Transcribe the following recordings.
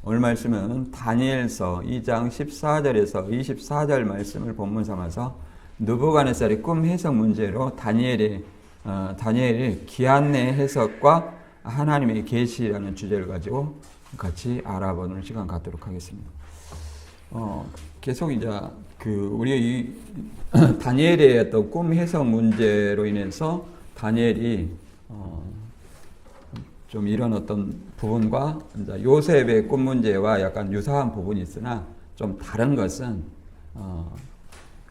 오늘 말씀은 다니엘서 2장 14절에서 24절 말씀을 본문 삼아서 느부갓네살의 꿈 해석 문제로 다니엘의 기한 내 해석과 하나님의 계시라는 주제를 가지고 같이 알아보는 시간 갖도록 하겠습니다. 계속 이제 우리 이 다니엘의 어떤 꿈 해석 문제로 인해서 다니엘이 좀 이런 어떤 부분과 이제 요셉의 꿈 문제와 약간 유사한 부분이 있으나 좀 다른 것은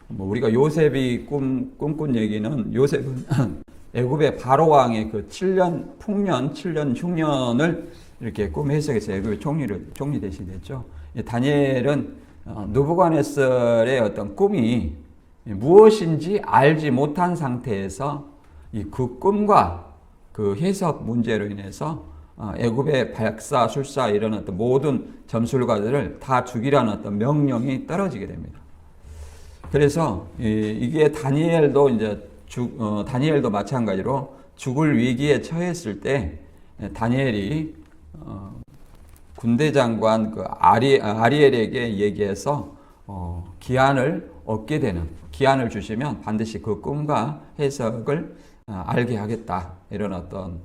우리가 요셉이 꿈꾼 얘기는 요셉은 애굽의 바로 왕의 그 7년 풍년, 7년 흉년을 이렇게 꿈 해석해서 애굽의 총리 대신했죠. 다니엘은 느부갓네살의 어떤 꿈이 무엇인지 알지 못한 상태에서 그 꿈과 그 해석 문제로 인해서 애굽의 박사, 술사 이런 어떤 모든 점술가들을 다 죽이라는 어떤 명령이 떨어지게 됩니다. 그래서 이게 다니엘도 이제 다니엘도 마찬가지로 죽을 위기에 처했을 때 다니엘이 군대 장관 그 아리엘에게 얘기해서 기한을 얻게 되는 기한을 주시면 반드시 그 꿈과 해석을 알게 하겠다 이런 어떤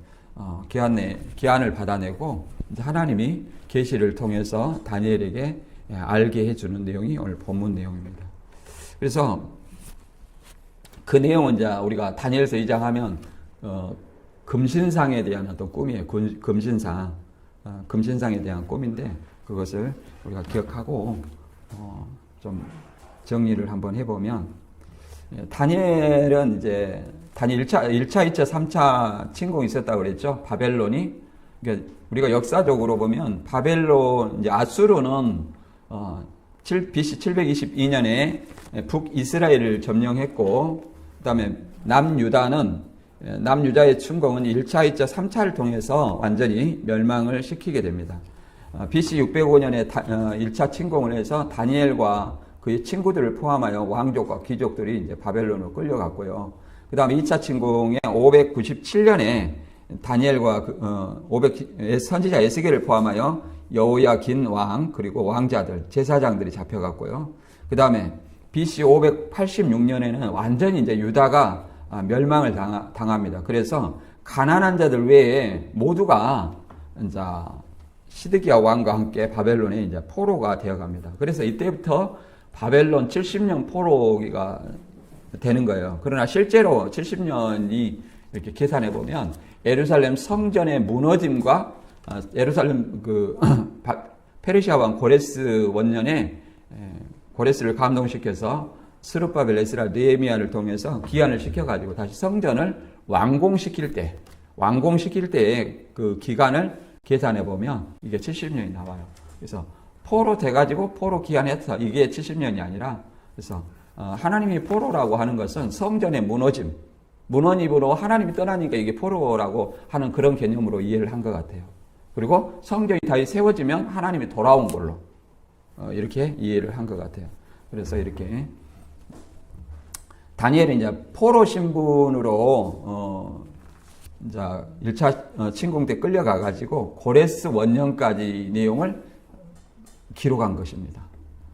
기한을 받아내고 하나님이 계시를 통해서 다니엘에게 알게 해주는 내용이 오늘 본문 내용입니다. 그래서 그 내용은 이제 우리가 다니엘서 2장 하면 금신상에 대한 어떤 꿈이에요. 금신상에 대한 꿈인데 그것을 우리가 기억하고 좀 정리를 한번 해보면 다니엘은 이제 다니엘 1차, 2차, 3차 침공이 있었다고 그랬죠. 바벨론이. 그러니까 우리가 역사적으로 보면 바벨론, 이제 아수르는 BC 722년에 북이스라엘을 점령했고, 그 다음에 남유다의 침공은 1차, 2차, 3차를 통해서 완전히 멸망을 시키게 됩니다. BC 605년에 1차 침공을 해서 다니엘과 그의 친구들을 포함하여 왕족과 귀족들이 이제 바벨론으로 끌려갔고요. 그 다음에 2차 침공에 597년에 다니엘과 선지자 에스겔을 포함하여 여호야긴 왕 그리고 왕자들, 제사장들이 잡혀갔고요. 그 다음에 BC 586년에는 완전히 이제 유다가 멸망을 당합니다. 그래서 가난한 자들 외에 모두가 이제 시드기야 왕과 함께 바벨론에 이제 포로가 되어갑니다. 그래서 이때부터 바벨론 70년 포로기가 되는 거예요. 그러나 실제로 70년이 이렇게 계산해 보면 예루살렘 성전의 무너짐과 예루살렘 페르시아 왕 고레스 원년에 고레스를 감동시켜서 스룹바벨, 에스라, 느헤미야를 통해서 기한을 시켜가지고 다시 성전을 완공시킬 때의 그 기간을 계산해 보면 이게 70년이 나와요. 그래서 포로 돼가지고 포로 기한해서 이게 70년이 아니라 그래서 하나님이 포로라고 하는 것은 성전의 문헌입으로 하나님이 떠나니까 이게 포로라고 하는 그런 개념으로 이해를 한 것 같아요. 그리고 성전이 다시 세워지면 하나님이 돌아온 걸로 이렇게 이해를 한 것 같아요. 그래서 이렇게 다니엘이 이제 포로 신분으로 이제 1차 침공 때 끌려가 가지고 고레스 원년까지 내용을 기록한 것입니다.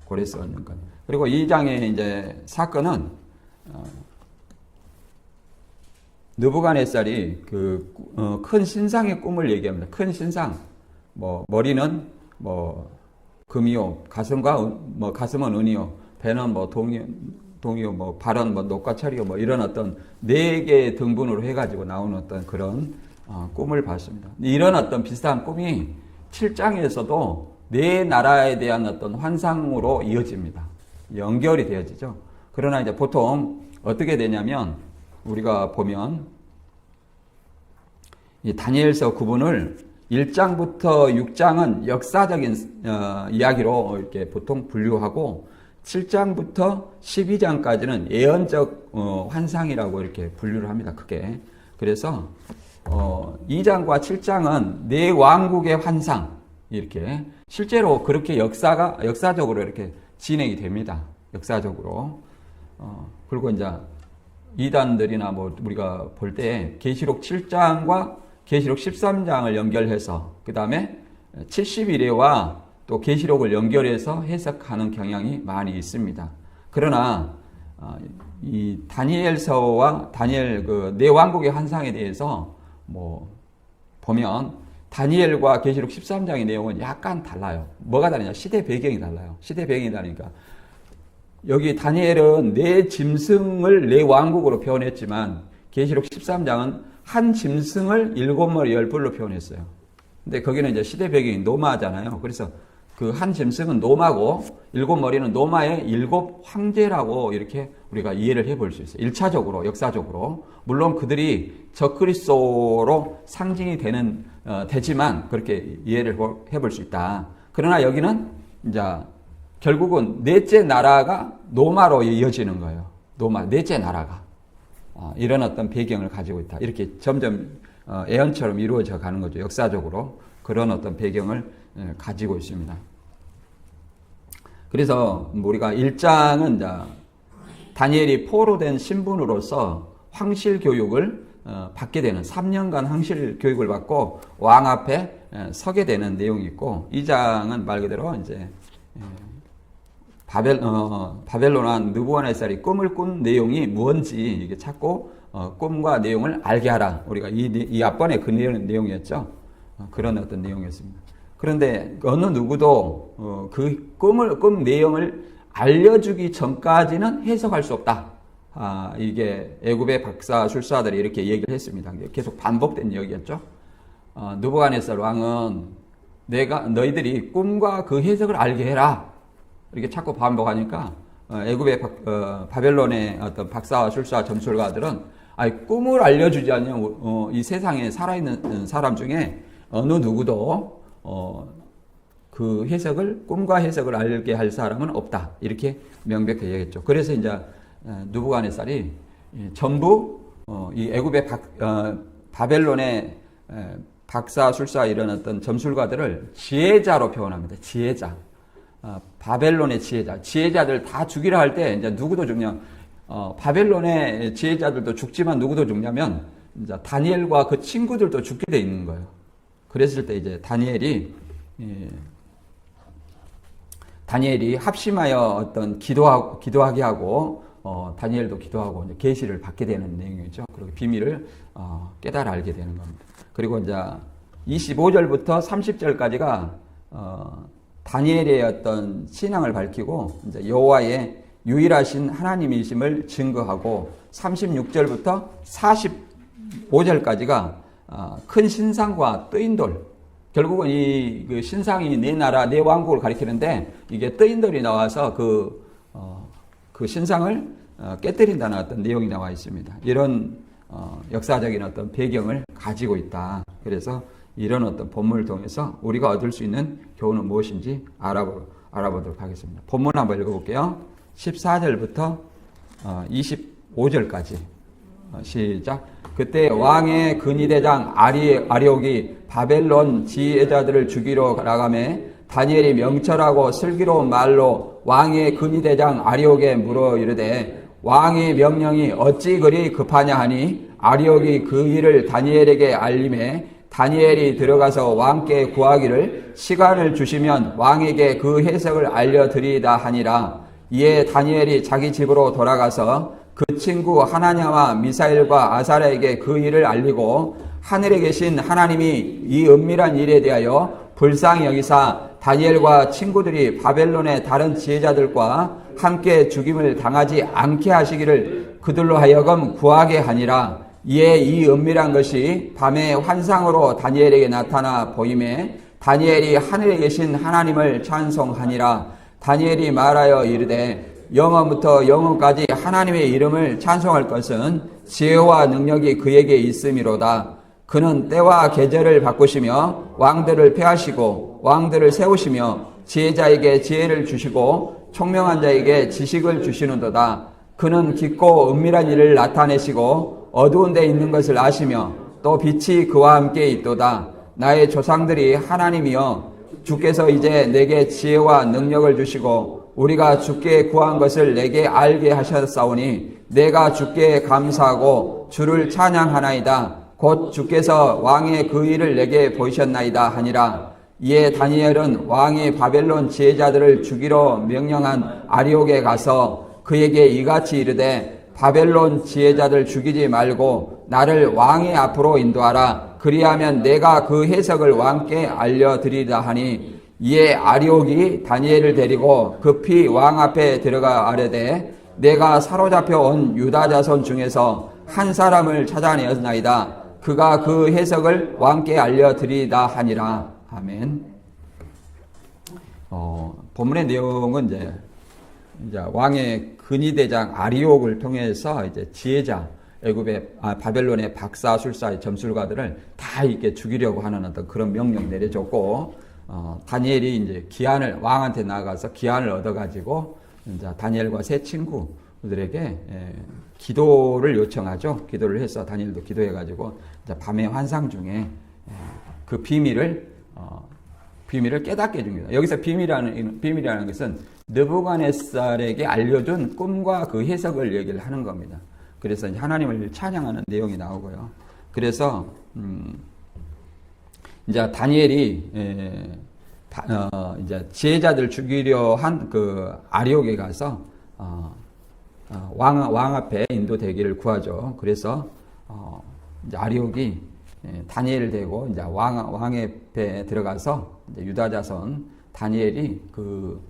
고레스 원년까지. 그리고 이 장의 이제 사건은 느부갓네살이 큰 신상의 꿈을 얘기합니다. 큰 신상, 머리는 금이요, 가슴은 은이요, 배는 동이요, 발은 녹과철이요, 이런 어떤 4개의 등분으로 해가지고 나오는 어떤 그런 꿈을 봤습니다. 이런 어떤 비슷한 꿈이 7장에서도 네 나라에 대한 어떤 환상으로 이어집니다. 연결이 되어지죠. 그러나 이제 보통 어떻게 되냐면 우리가 보면 이 다니엘서 구분을 1장부터 6장은 역사적인 이야기로 이렇게 보통 분류하고 7장부터 12장까지는 예언적 환상이라고 이렇게 분류를 합니다. 크게. 그래서 2장과 7장은 네 왕국의 환상 이렇게 실제로 그렇게 역사적으로 이렇게 진행이 됩니다. 역사적으로. 그리고 이제 이단들이나 우리가 볼 때 계시록 7장과 계시록 13장을 연결해서 그 다음에 70일에와 또 계시록을 연결해서 해석하는 경향이 많이 있습니다. 그러나 이 다니엘서와 다니엘 그 네 왕국의 환상에 대해서 보면 다니엘과 계시록 13장의 내용은 약간 달라요. 뭐가 다르냐? 시대 배경이 달라요. 시대 배경이 다르니까 여기 다니엘은 네 짐승을 네 왕국으로 표현했지만 계시록 13장은 한 짐승을 7머리 10뿔로 표현했어요. 근데 거기는 이제 시대 배경이 노마잖아요. 그래서 그 한 짐승은 노마고 7머리는 노마의 7 황제라고 이렇게 우리가 이해를 해볼 수 있어요. 1차적으로, 역사적으로. 물론 그들이 적그리스도로 상징이 되지만 그렇게 이해를 해볼 수 있다. 그러나 여기는 이제 결국은 넷째 나라가 노마로 이어지는 거예요. 노마, 넷째 나라가. 이런 어떤 배경을 가지고 있다. 이렇게 점점 애언처럼 이루어져 가는 거죠. 역사적으로. 그런 어떤 배경을 가지고 있습니다. 그래서 우리가 1장은 이제 다니엘이 포로된 신분으로서 황실 교육을 받게 되는 3년간 황실 교육을 받고 왕 앞에 서게 되는 내용이 있고 2장은 말 그대로 이제 바벨론 왕 느부갓네살이 꿈을 꾼 내용이 뭔지 이게 찾고 꿈과 내용을 알게 하라. 우리가 이 앞번에 그 내용이었죠. 그런 어떤 내용이었습니다. 그런데 어느 누구도 그 꿈 내용을 알려주기 전까지는 해석할 수 없다. 이게 애굽의 박사술사들이 이렇게 얘기를 했습니다. 계속 반복된 얘기였죠. 느부갓네살 왕은 너희들이 꿈과 그 해석을 알게 해라. 이렇게 자꾸 반복하니까 애굽의 바벨론의 어떤 박사술사 점술가들은 꿈을 알려주지 않으면 이 세상에 살아있는 사람 중에 어느 누구도 그 해석을 꿈과 해석을 알게 할 사람은 없다. 이렇게 명백히 얘기했죠. 그래서 이제 느부갓네살이 전부 이 애굽의 바벨론의 박사술사 이런 어떤 점술가들을 지혜자로 표현합니다. 지혜자. 바벨론의 지혜자들 다 죽이라 할 때 이제 누구도 죽냐? 바벨론의 지혜자들도 죽지만 누구도 죽냐면 이제 다니엘과 그 친구들도 죽게 돼 있는 거예요. 그랬을 때 이제 다니엘이 합심하여 어떤 기도하게 하고 다니엘도 기도하고 이제 계시를 받게 되는 내용이죠. 그리고 비밀을 깨달아 알게 되는 겁니다. 그리고 이제 25절부터 30절까지가 다니엘의 어떤 신앙을 밝히고 이제 여호와의 유일하신 하나님이심을 증거하고 36절부터 45절까지가 큰 신상과 뜨인 돌. 결국은 그 신상이 네 나라, 네 왕국을 가리키는데 이게 뜨인 돌이 나와서 그 신상을 깨뜨린다는 어떤 내용이 나와 있습니다. 이런 역사적인 어떤 배경을 가지고 있다. 그래서 이런 어떤 본문을 통해서 우리가 얻을 수 있는 교훈은 무엇인지 알아보도록 하겠습니다. 본문 한번 읽어볼게요. 14절부터 25절까지 시작. 그때 왕의 근위대장 아리옥이 바벨론 지혜자들을 죽이러 나가매 다니엘이 명철하고 슬기로운 말로 왕의 근위대장 아리옥에 물어 이르되 왕의 명령이 어찌 그리 급하냐 하니 아리옥이 그 일을 다니엘에게 알림해 다니엘이 들어가서 왕께 구하기를 시간을 주시면 왕에게 그 해석을 알려드리이다 하니라. 이에 다니엘이 자기 집으로 돌아가서 그 친구 하나냐와 미사엘과 아사랴에게 그 일을 알리고 하늘에 계신 하나님이 이 은밀한 일에 대하여 불쌍히 여기사 다니엘과 친구들이 바벨론의 다른 지혜자들과 함께 죽임을 당하지 않게 하시기를 그들로 하여금 구하게 하니라. 이에 이 은밀한 것이 밤에 환상으로 다니엘에게 나타나 보임에 다니엘이 하늘에 계신 하나님을 찬송하니라. 다니엘이 말하여 이르되 영원부터 영원까지 하나님의 이름을 찬송할 것은 지혜와 능력이 그에게 있음이로다. 그는 때와 계절을 바꾸시며 왕들을 폐하시고 왕들을 세우시며 지혜자에게 지혜를 주시고 총명한 자에게 지식을 주시는도다. 그는 깊고 은밀한 일을 나타내시고 어두운 데 있는 것을 아시며 또 빛이 그와 함께 있도다. 나의 조상들이 하나님이여 주께서 이제 내게 지혜와 능력을 주시고 우리가 주께 구한 것을 내게 알게 하셨사오니 내가 주께 감사하고 주를 찬양하나이다. 곧 주께서 왕의 그 일을 내게 보이셨나이다 하니라. 이에 다니엘은 왕이 바벨론 지혜자들을 죽이러 명령한 아리옥에 가서 그에게 이같이 이르되 바벨론 지혜자들 죽이지 말고 나를 왕의 앞으로 인도하라. 그리하면 내가 그 해석을 왕께 알려드리라 하니 이에 아리옥이 다니엘을 데리고 급히 왕 앞에 들어가 아뢰되 내가 사로잡혀 온 유다 자손 중에서 한 사람을 찾아내었나이다. 그가 그 해석을 왕께 알려드리다 하니라. 아멘. 본문의 내용은 이제 왕의 근위대장 아리옥을 통해서 이제 지혜자, 애굽의 바벨론의 박사술사의 점술가들을 다 이렇게 죽이려고 하는 어떤 그런 명령 내려줬고, 다니엘이 이제 기한을 왕한테 나가서 기한을 얻어가지고 이제 다니엘과 세 친구들에게 기도를 요청하죠. 기도를 해서 다니엘도 기도해가지고 이제 밤의 환상 중에 그 비밀을 깨닫게 해줍니다. 여기서 비밀이라는 것은 느부갓네살에게 알려준 꿈과 그 해석을 얘기를 하는 겁니다. 그래서 이제 하나님을 찬양하는 내용이 나오고요. 그래서 이제 다니엘이 이제 지혜자들 죽이려 한 그 아리옥에 가서 왕 앞에 인도되기를 구하죠. 그래서 이제 아리옥이 다니엘을 대고 이제 왕의 배에 들어가서 이제 유다 자손 다니엘이 그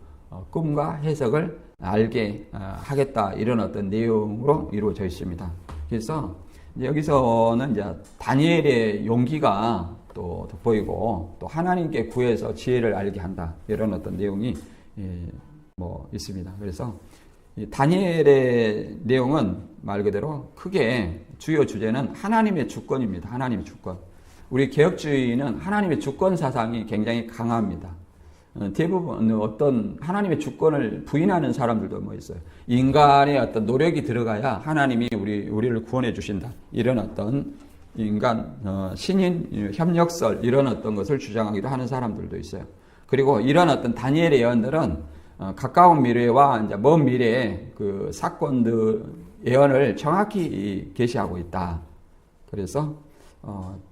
꿈과 해석을 알게 하겠다, 이런 어떤 내용으로 이루어져 있습니다. 그래서 이제 여기서는 이제 다니엘의 용기가 또 돋보이고 또 하나님께 구해서 지혜를 알게 한다, 이런 어떤 내용이 있습니다. 그래서 이 다니엘의 내용은 말 그대로 크게 주요 주제는 하나님의 주권입니다. 하나님의 주권. 우리 개혁주의는 하나님의 주권 사상이 굉장히 강합니다. 대부분 어떤 하나님의 주권을 부인하는 사람들도 있어요. 인간의 어떤 노력이 들어가야 하나님이 우리를 구원해 주신다, 이런 어떤 인간 신인 협력설, 이런 어떤 것을 주장하기도 하는 사람들도 있어요. 그리고 이런 어떤 다니엘의 예언들은 가까운 미래와 이제 먼 미래의 그 사건들 예언을 정확히 계시하고 있다. 그래서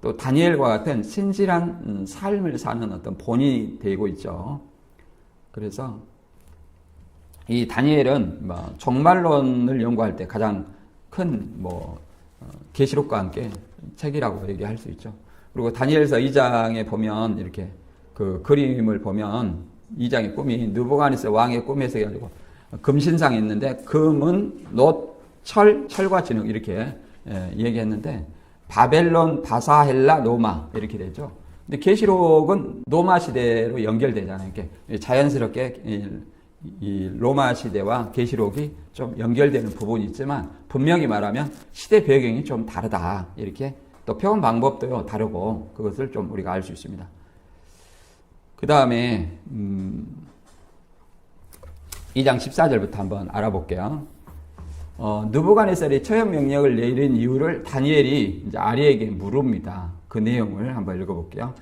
또 다니엘과 같은 신실한 삶을 사는 어떤 본이 되고 있죠. 그래서 이 다니엘은 종말론을 연구할 때 가장 큰 계시록과 함께 책이라고 얘기할 수 있죠. 그리고 다니엘서 2장에 보면 이렇게 그 그림을 보면 2장의 꿈이 느부갓네살 왕의 꿈에서 해가지고 금신상이 있는데 금은 놋, 철과 진흙, 이렇게 얘기했는데 바벨론, 바사헬라, 로마 이렇게 되죠. 근데 계시록은 로마 시대로 연결되잖아요. 이렇게 자연스럽게 이 로마 시대와 계시록이 좀 연결되는 부분이 있지만 분명히 말하면 시대 배경이 좀 다르다, 이렇게 또 표현 방법도 다르고 그것을 좀 우리가 알 수 있습니다. 그 다음에 2장 14절부터 한번 알아볼게요. 느부갓네살이 처형 명령을 내린 이유를 다니엘이 이제 아리에게 물읍니다. 그 내용을 한번 읽어볼게요.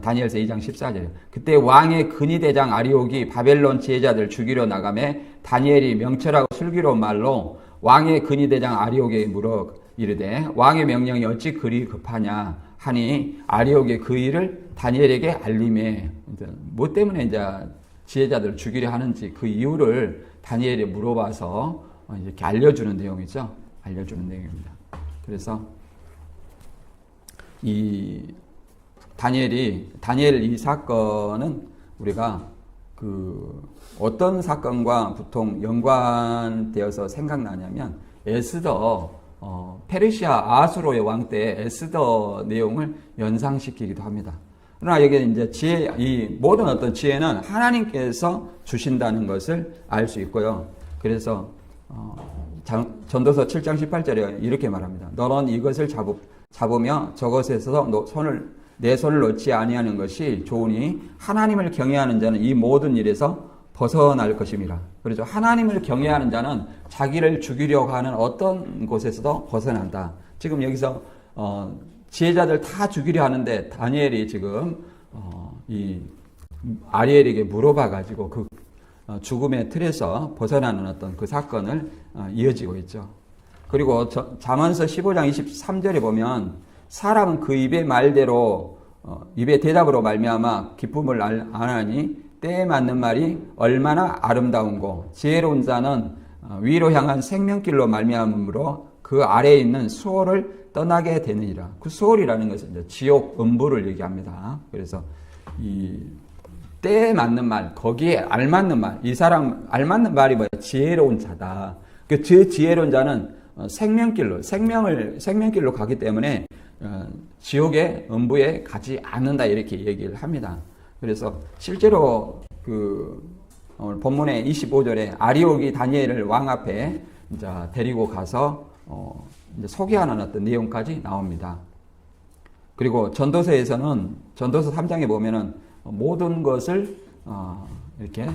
다니엘서 2장 14절. 그때 왕의 근위대장 아리옥이 바벨론 지혜자들 죽이려 나가매 다니엘이 명철하고 슬기로운 말로 왕의 근위대장 아리옥에게 물어 이르되 왕의 명령이 어찌 그리 급하냐 하니 아리옥의 그 일을 다니엘에게 알림해. 뭐 때문에 이제 지혜자들을 죽이려 하는지 그 이유를 다니엘이 물어봐서 이렇게 알려주는 내용이죠. 알려주는 내용입니다. 그래서 다니엘 이 사건은 우리가 그 어떤 사건과 보통 연관되어서 생각나냐면 에스더, 페르시아 아수로의 왕 때 에스더 내용을 연상시키기도 합니다. 그러나 여기 이제 이 모든 어떤 지혜는 하나님께서 주신다는 것을 알 수 있고요. 그래서 전도서 7장 18절에 이렇게 말합니다. 너는 이것을 잡으며 저것에서 내 손을 놓지 아니하는 것이 좋으니 하나님을 경외하는 자는 이 모든 일에서 벗어날 것임이라. 그렇죠. 하나님을 경외하는 자는 자기를 죽이려고 하는 어떤 곳에서도 벗어난다. 지금 여기서 지혜자들 다 죽이려 하는데 다니엘이 지금 이 아리엘에게 물어봐 가지고 그 죽음의 틀에서 벗어나는 어떤 그 사건을 이어지고 있죠. 그리고 잠언서 15장 23절에 보면 사람은 그 입의 말대로 입의 대답으로 말미암아 기쁨을 안하니 때에 맞는 말이 얼마나 아름다운고 지혜로운 자는 위로 향한 생명길로 말미암으로 그 아래에 있는 수월을 떠나게 되느니라. 그 수월이라는 것은 이제 지옥, 음부를 얘기합니다. 그래서 이 때에 맞는 말, 거기에 알맞는 말, 이 사람 알맞는 말이 뭐야? 지혜로운 자다. 그 지혜로운 자는 생명길로 가기 때문에 지옥의 음부에 가지 않는다 이렇게 얘기를 합니다. 그래서 실제로 오늘 본문의 25절에 아리옥이 다니엘을 왕 앞에 이제 데리고 가서 이제 소개하는 어떤 내용까지 나옵니다. 그리고 전도서에서는 전도서 3장에 보면은 모든 것을 이렇게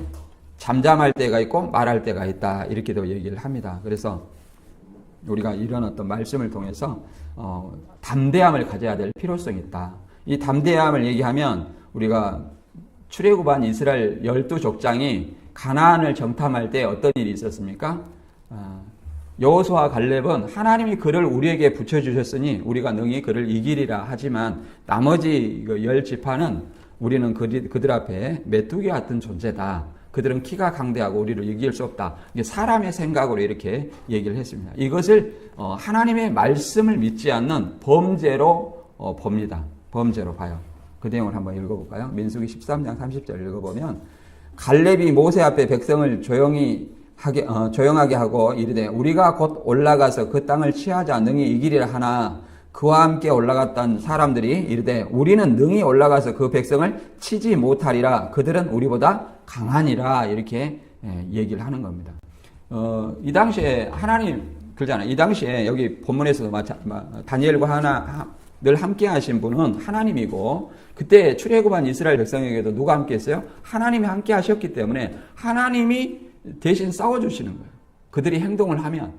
잠잠할 때가 있고 말할 때가 있다 이렇게도 얘기를 합니다. 그래서 우리가 이런 어떤 말씀을 통해서 담대함을 가져야 될 필요성이 있다. 이 담대함을 얘기하면 우리가 출애굽한 이스라엘 12족장이 가나안을 정탐할 때 어떤 일이 있었습니까? 여호수아와 갈렙은 하나님이 그를 우리에게 붙여주셨으니 우리가 능히 그를 이기리라 하지만 나머지 10지파는 우리는 그들 앞에 메뚜기 같은 존재다. 그들은 키가 강대하고 우리를 이길 수 없다. 이게 사람의 생각으로 이렇게 얘기를 했습니다. 이것을 하나님의 말씀을 믿지 않는 범죄로 봅니다. 범죄로 봐요. 그 내용을 한번 읽어볼까요? 민수기 13장 30절 읽어보면 갈렙이 모세 앞에 백성을 조용하게 하고 이르되 우리가 곧 올라가서 그 땅을 취하자 능히 이기리라 하나 그와 함께 올라갔던 사람들이 이르되 우리는 능히 올라가서 그 백성을 치지 못하리라 그들은 우리보다 강하니라 이렇게 얘기를 하는 겁니다. 이 당시에 그러잖아요. 이 당시에 여기 본문에서도 다니엘과 늘 함께 하신 분은 하나님이고 그때 출애굽한 이스라엘 백성에게도 누가 함께 했어요? 하나님이 함께 하셨기 때문에 하나님이 대신 싸워주시는 거예요. 그들이 행동을 하면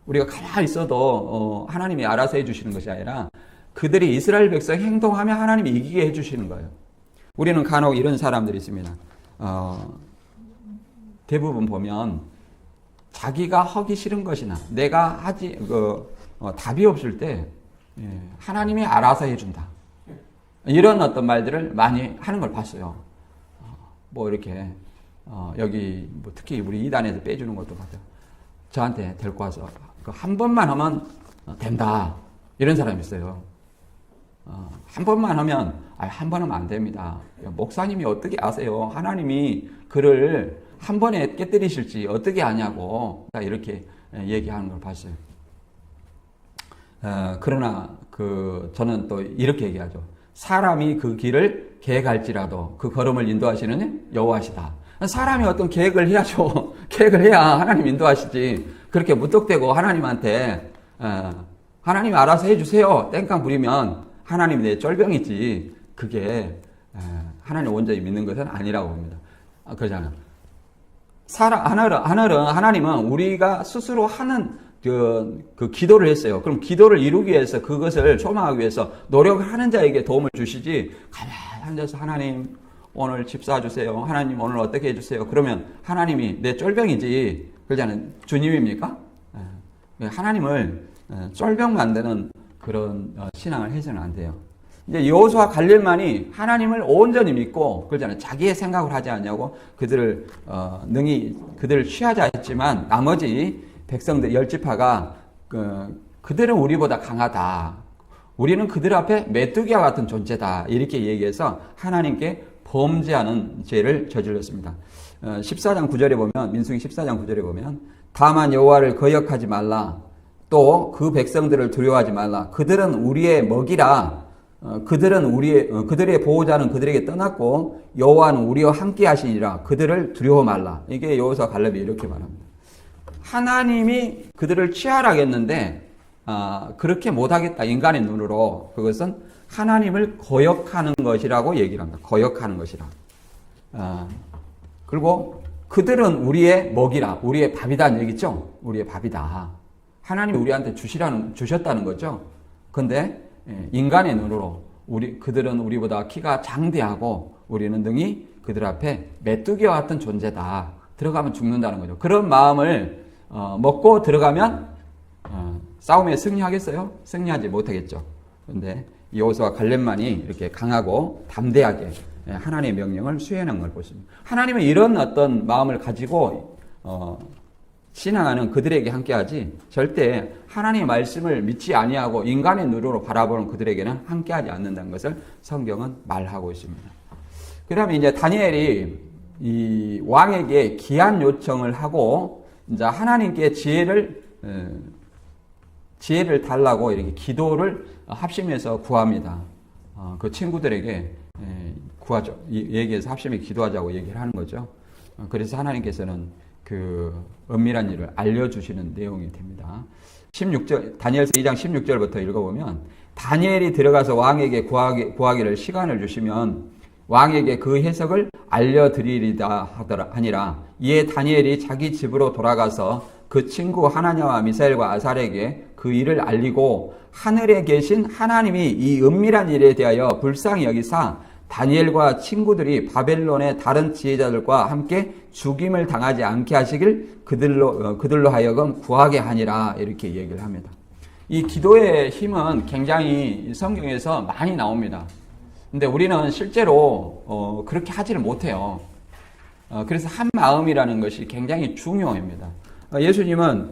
우리가 가만히 있어도 하나님이 알아서 해주시는 것이 아니라 그들이 이스라엘 백성이 행동하면 하나님이 이기게 해주시는 거예요. 우리는 간혹 이런 사람들이 있습니다. 대부분 보면 자기가 하기 싫은 것이나 내가 답이 없을 때 하나님이 알아서 해준다. 이런 어떤 말들을 많이 하는 걸 봤어요. 이렇게 여기 특히 우리 이단에서 빼주는 것도 봤죠. 저한테 데리고 와서 한 번만 하면 된다. 이런 사람이 있어요. 한 번만 하면 한 번 하면 안 됩니다. 목사님이 어떻게 아세요? 하나님이 그를 한 번에 깨뜨리실지 어떻게 아냐고 이렇게 얘기하는 걸 봤어요. 그러나 저는 또 이렇게 얘기하죠. 사람이 그 길을 계획할지라도 그 걸음을 인도하시는 여호와시다. 사람이 어떤 계획을 해야죠. 계획을 해야 하나님 인도하시지. 그렇게 무턱대고 하나님한테 하나님 알아서 해주세요. 땡깡 부리면 하나님이 내 쫄병이지. 그게 하나님 온전히 믿는 것은 아니라고 봅니다. 그러잖아요. 하나님은 우리가 스스로 하는 그 기도를 했어요. 그럼 기도를 이루기 위해서 그것을 소망하기 위해서 노력을 하는 자에게 도움을 주시지 가만히 앉아서 하나님 오늘 집 사주세요. 하나님 오늘 어떻게 해주세요. 그러면 하나님이 내 쫄병이지. 그러잖아요. 주님입니까? 하나님을 쫄병 만드는 그런 신앙을 해서는 안 돼요. 이제 여호수아 갈렙만이 하나님을 온전히 믿고 그러잖아요. 자기의 생각을 하지 않냐고 그들을 능히 그들을 취하자 했지만 나머지 백성들 10지파가 그들은 우리보다 강하다. 우리는 그들 앞에 메뚜기와 같은 존재다. 이렇게 얘기해서 하나님께 범죄하는 죄를 저질렀습니다. 14장 9절에 보면 민수기 14장 9절에 보면 다만 여호와를 거역하지 말라. 또 그 백성들을 두려워하지 말라. 그들은 우리의 먹이라. 그들의 보호자는 그들에게 떠났고 여호와는 우리와 함께 하시니라. 그들을 두려워 말라. 이게 여호수아 갈렙이 이렇게 말합니다. 하나님이 그들을 취하라겠는데 그렇게 못하겠다. 인간의 눈으로. 그것은 하나님을 거역하는 것이라고 얘기를 합니다. 거역하는 것이라. 그리고 그들은 우리의 먹이라. 우리의 밥이다는 얘기죠. 우리의 밥이다. 하나님이 우리한테 주셨다는 거죠. 근데 인간의 눈으로 그들은 우리보다 키가 장대하고 우리는 능히 그들 앞에 메뚜기와 같은 존재다. 들어가면 죽는다는 거죠. 그런 마음을 먹고 들어가면 싸움에 승리하겠어요? 승리하지 못하겠죠. 그런데 여호수아 갈렙만이 이렇게 강하고 담대하게 하나님의 명령을 수행한 걸 보십니다. 하나님은 이런 어떤 마음을 가지고 신앙하는 그들에게 함께하지 절대 하나님의 말씀을 믿지 아니하고 인간의 눈으로 바라보는 그들에게는 함께하지 않는다는 것을 성경은 말하고 있습니다. 그 다음에 이제 다니엘이 이 왕에게 기한 요청을 하고 이제 하나님께 지혜를 달라고 이렇게 기도를 합심해서 구합니다. 그 친구들에게 구하죠. 얘기해서 합심해 기도하자고 얘기를 하는 거죠. 그래서 하나님께서는 그 은밀한 일을 알려주시는 내용이 됩니다. 16절, 다니엘서 2장 16절부터 읽어보면 다니엘이 들어가서 왕에게 구하기를 시간을 주시면 왕에게 그 해석을 알려드리리다 하니라. 이에 다니엘이 자기 집으로 돌아가서 그 친구 하나냐와 미사엘과 아살에게 그 일을 알리고 하늘에 계신 하나님이 이 은밀한 일에 대하여 불쌍히 여기사 다니엘과 친구들이 바벨론의 다른 지혜자들과 함께 죽임을 당하지 않게 하시길 그들로 하여금 구하게 하니라. 이렇게 얘기를 합니다. 이 기도의 힘은 굉장히 성경에서 많이 나옵니다. 근데 우리는 실제로 그렇게 하지를 못해요. 그래서 한 마음이라는 것이 굉장히 중요합니다. 예수님은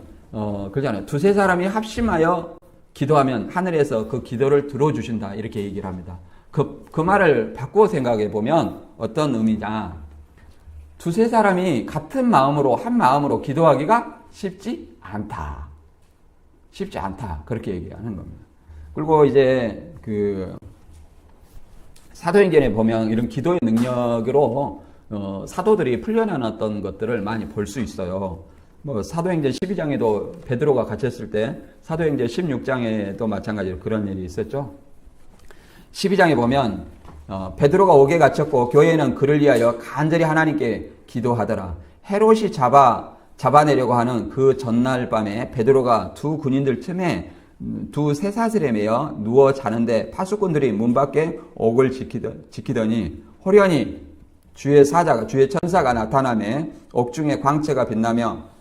그러잖아요. 두세 사람이 합심하여 기도하면 하늘에서 그 기도를 들어주신다. 이렇게 얘기를 합니다. 그 말을 바꾸어 생각해 보면 어떤 의미냐. 두세 사람이 같은 마음으로 한 마음으로 기도하기가 쉽지 않다. 쉽지 않다. 그렇게 얘기하는 겁니다. 그리고 이제 그 사도행전에 보면 이런 기도의 능력으로 사도들이 풀려나왔던 것들을 많이 볼 수 있어요. 뭐 사도행전 12장에도 베드로가 갇혔을 때 사도행전 16장에도 마찬가지로 그런 일이 있었죠. 12장에 보면 베드로가 옥에 갇혔고 교회는 그를 위하여 간절히 하나님께 기도하더라. 헤롯이 잡아내려고 하는 그 전날 밤에 베드로가 두 군인들 틈에 두 쇠사슬에 매여 누워 자는데 파수꾼들이 문 밖에 옥을 지키더니 호련히 주의 천사가 나타나매 옥중에 광채가 빛나며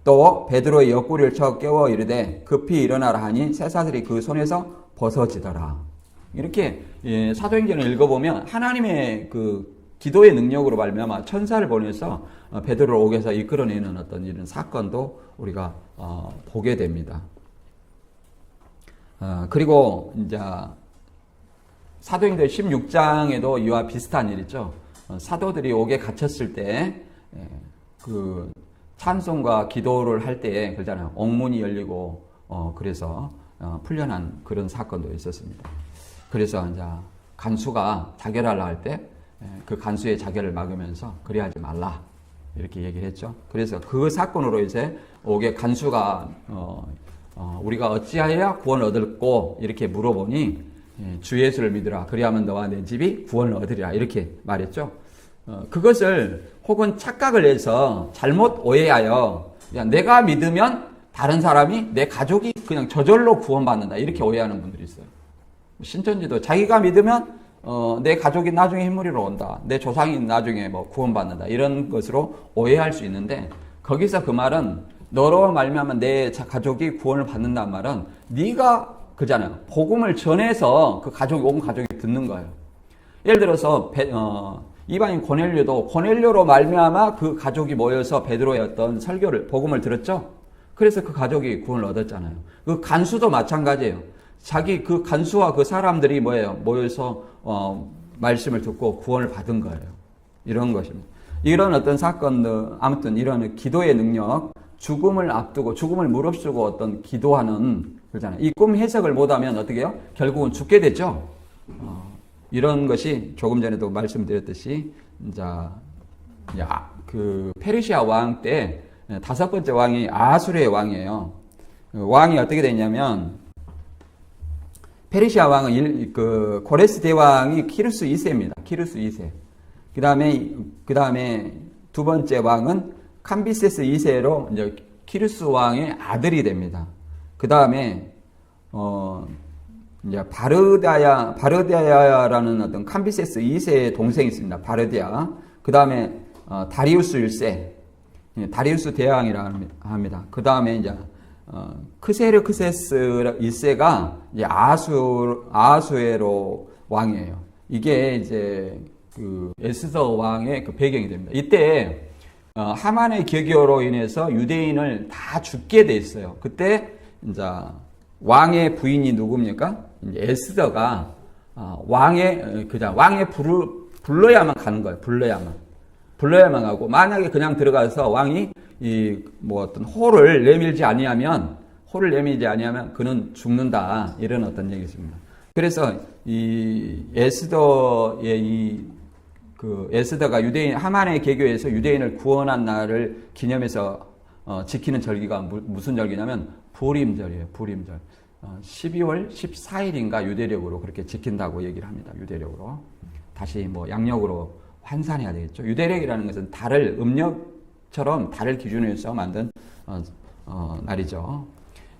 또 베드로의 옆구리를 쳐 깨워 이르되 급히 일어나라 하니 쇠사슬이 그 손에서 벗어지더라. 이렇게 사도행전을 읽어보면 하나님의 그 기도의 능력으로 말미암아 천사를 보내서 베드로를 옥에서 이끌어내는 어떤 이런 사건도 우리가 보게 됩니다. 그리고 이제 사도행전 16장에도 이와 비슷한 일 있죠. 사도들이 옥에 갇혔을 때 그 찬송과 기도를 할 때에 그러잖아요. 옥문이 열리고 그래서 풀려난 그런 사건도 있었습니다. 그래서 이제 간수가 자결하려 할 때 그 간수의 자결을 막으면서 그래하지 말라 이렇게 얘기를 했죠. 그래서 그 사건으로 이제 옥에 간수가 우리가 어찌하여야 구원을 얻을꼬 이렇게 물어보니 주 예수를 믿으라 그리하면 너와 내 집이 구원을 얻으리라 이렇게 말했죠. 그것을 혹은 착각을 해서 잘못 오해하여 그냥 내가 믿으면 다른 사람이 내 가족이 그냥 저절로 구원받는다 이렇게 오해하는 분들이 있어요. 신천지도 자기가 믿으면 내 가족이 나중에 흰무리로 온다. 내 조상이 나중에 뭐 구원받는다. 이런 것으로 오해할 수 있는데 거기서 그 말은 너로 말미암아 내 가족이 구원을 받는다는 말은 네가 그잖아요. 복음을 전해서 그 가족이 온 가족이 듣는 거예요. 예를 들어서 이방인 고넬료도 고넬료로 말미암아 그 가족이 모여서 베드로의 어떤 설교를 복음을 들었죠. 그래서 그 가족이 구원을 얻었잖아요. 그 간수도 마찬가지예요. 자기 그 간수와 그 사람들이 모여서 말씀을 듣고 구원을 받은 거예요. 이런 것입니다. 이런 어떤 사건들, 아무튼 이런 기도의 능력, 죽음을 앞두고 죽음을 무릅쓰고 어떤 기도하는 그러잖아요. 이 꿈 해석을 못하면 어떻게 해요? 결국은 죽게 되죠. 이런 것이 조금 전에도 말씀드렸듯이 이제 그 페르시아 왕 때 다섯 번째 왕이 아수르의 왕이에요. 왕이 어떻게 됐냐면 페르시아 왕은 그 고레스 대왕이 키루스 2세입니다. 키루스 2세. 그 다음에 두 번째 왕은 캄비세스 2세로 이제 키루스 왕의 아들이 됩니다. 그 다음에 이제 바르디아라는 어떤 캄비세스 2세의 동생이 있습니다. 바르디아. 그 다음에 다리우스 1세. 다리우스 대왕이라 합니다. 그 다음에 이제 크세르크세스 1세가 이제 아하수에로 왕이에요. 이게 이제 그 에스더 왕의 그 배경이 됩니다. 이때 하만의 계교로 인해서 유대인을 다 죽게 돼 있어요. 그때 이제 왕의 부인이 누굽니까? 이제 에스더가 왕의 불을 불러야만 가는 거예요. 불러야만 가고, 만약에 그냥 들어가서 왕이 어떤 호를 내밀지 아니하면 그는 죽는다, 이런 어떤 얘기 있습니다. 그래서 이 에스더의 에스더가 하만의 계교에서 유대인을 구원한 날을 기념해서 지키는 절기가 무슨 절기냐면 부림절이에요. 부림절. 12월 14일인가 유대력으로 그렇게 지킨다고 얘기를 합니다. 유대력으로. 다시 양력으로 환산해야 되겠죠. 유대력이라는 것은 달을 음력처럼 달을 기준으로 해서 만든 날이죠.